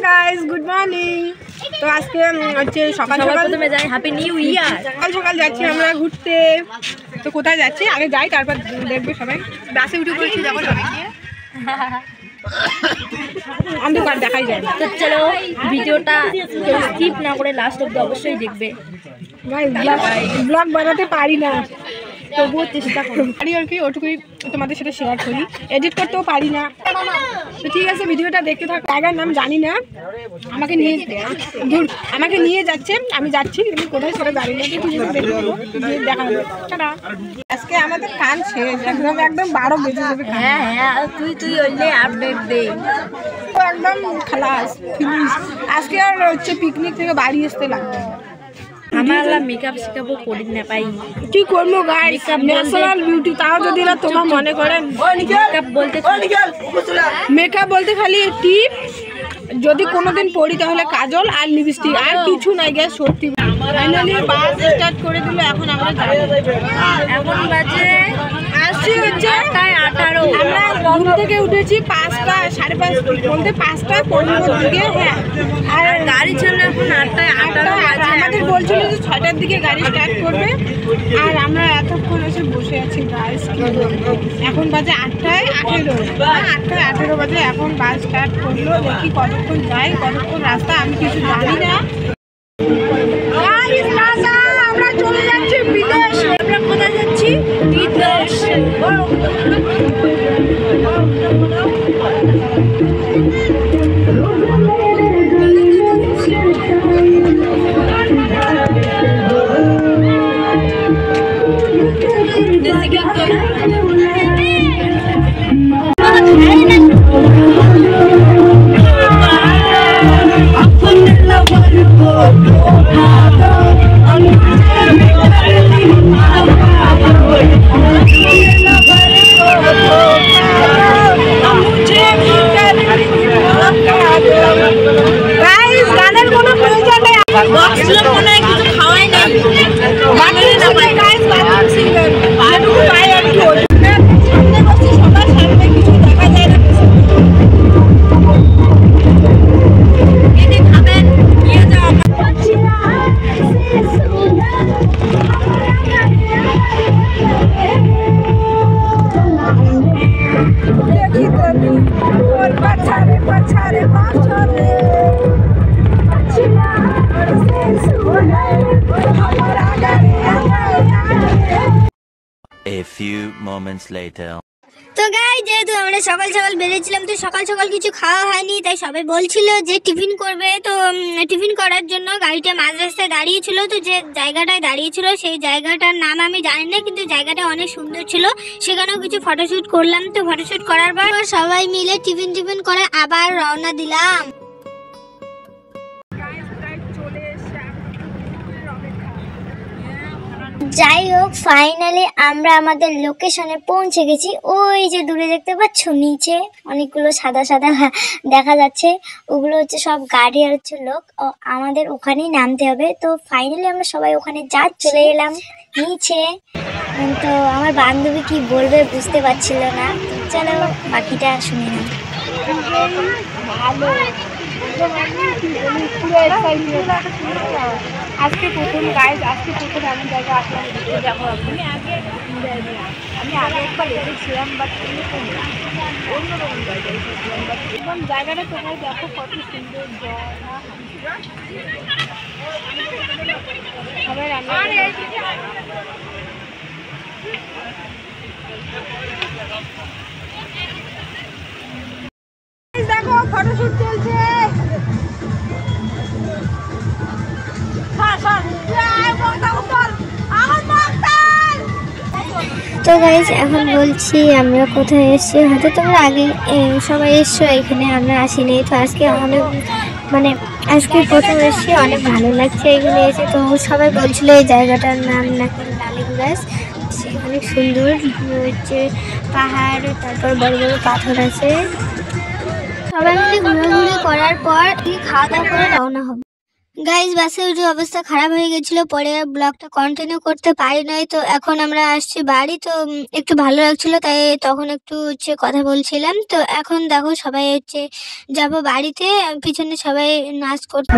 Guys good morning. তো আজকে হচ্ছে সকাল সকাল যাই, হ্যাপি নিউ ইয়ার। সকাল সকাল যাচ্ছি আমরা ঘুরতে। তো কোথায় যাচ্ছি আগে যাই, তারপর দেখবে সবাই। বাসে উঠে পড়েছি যখন সবাইকে অন্ধকার দেখাই যায়। তো চলো ভিডিওটা স্কিপ না করে লাস্ট অব্দি অবশ্যই দেখবে। ব্লগ বানাতে পারি না, তবুও চেষ্টা করবো পারি আর কি, ওটুকুই তোমাদের সাথে শেয়ার করি। এডিট করতেও পারি না। তো ঠিক আছে, ভিডিওটা দেখতে থাক। জায়গার নাম জানি না, আমাকে নিয়ে যাচ্ছে, আমি যাচ্ছি কিন্তু কোথায় সেটা জানি না। দেখা হবে। আজকে আমাদের কান শেষ, একদম 12 বেজে যাবে। হ্যাঁ তুই হইলে আপডেট দে। একদম খালাস ফিনিশ। আজকে আর হচ্ছে পিকনিক থেকে বাড়ি আসতে লাগবে। আমার মেকআপ শেখাবো করি না পাই, কি করবো গাইস, ন্যাচারাল বিউটি। তাও যদি না তোমার মনে করেন মেকআপ বলতে খালি টিপ, যদি কোনোদিন পড়ি তাহলে কাজল আর লিপস্টিক, আর কিছু নাই গ্যাস। সত্যি ফাইনালি বাস স্টার্ট করে দিল। এখন আমরা এখন বাজে আসছি হচ্ছে 8:18। আমরা ঘুম থেকে উঠেছি 5টা 5:30 বলতে 5:15 দিকে। হ্যাঁ, আর গাড়ি ছিল এখন 8:18 বাজে। আমাদের বলছিল যে 6টার দিকে গাড়ি স্টার্ট করবে, আর আমরা এতক্ষণ এসে বসে আছি গাইস। এখন বাজে 8:18। 8:18 বাজে, এখন বাস স্টার্ট করলো। দেখি কতক্ষণ যায়, কতক্ষণ রাস্তা আমি কিছু জানি না। আমরা চলে যাচ্ছি বিদেশ। আমরা কোথায় যাচ্ছি? বিদেশ। A few moments later. তো গাইস, যেহেতু আমরা সকাল সকাল বেরিয়েছিলাম, তো সকাল সকাল কিছু খাওয়া হয়নি, তাই সবাই বলছিল যে টিফিন করবে। তো টিফিন করার জন্য গাড়িটা মাঝ রাস্তায় দাঁড়িয়েছিল। তো যে জায়গাটায় দাঁড়িয়েছিল সেই জায়গাটার নাম আমি জানি না, কিন্তু জায়গাটা অনেক সুন্দর ছিল। সেখানেও কিছু ফটোশুট করলাম। তো ফটোশুট করার পর সবাই মিলে টিফিন করে আবার রওনা দিলাম। যাই হোক, ফাইনালি আমরা আমাদের লোকেশনে পৌঁছে গেছি। ওই যে দূরে দেখতে পাচ্ছ, নিচে অনেকগুলো সাদা সাদা দেখা যাচ্ছে, ওগুলো হচ্ছে সব গাড়ি আর হচ্ছে লোক। আমাদের ওখানেই নামতে হবে। তো ফাইনালি আমরা সবাই ওখানে চলে এলাম নিচে। তো আমার বান্ধবী কি বলবে বুঝতে পারছিল না। চলো বাকিটা শুনে নাও। আজকে প্রথম গাইজ, আজকে প্রথম এমন জায়গা আসলাম ঘুরতে যাবো। আমি আগে একবার এসেছিলাম, বাট অন্যরকম জায়গায় এসেছিলাম। বাট এবং জায়গাটা তোমরা দেখো কত সুন্দর ঝর্ণা। সবাই রান্না দেখো, ফটোশুট চলছে। তো গাইজ, এখন বলছি আমরা কোথায় এসেছি। হয়তো তোমরা আগে সবাই এসছো, এখানে আমরা আসিনি। তো আজকে অনেক আজকে প্রথম এসেছি, অনেক ভালো লাগছে এখানে এসে। তো সবাই বলছিল এই জায়গাটার নাম নাকি লালিম গাছ। অনেক সুন্দর হচ্ছে পাহাড়, তারপর বড় বড় পাথর আছে। সবাই মিলে ঘোরাঘুরি করার পর খাওয়া দাওয়া করে রওনা হবে। গাইজ বাসে উঠে অবস্থা খারাপ হয়ে গেছিল, পরে আর ব্লগটা কন্টিনিউ করতে পারি নাই। তো এখন আমরা আসছি বাড়ি, তো একটু ভালো লাগছিল তাই তখন একটু কথা বলছিলাম। তো এখন দেখো সবাই যাব বাড়িতে, পিছনে সবাই নাচ করতে।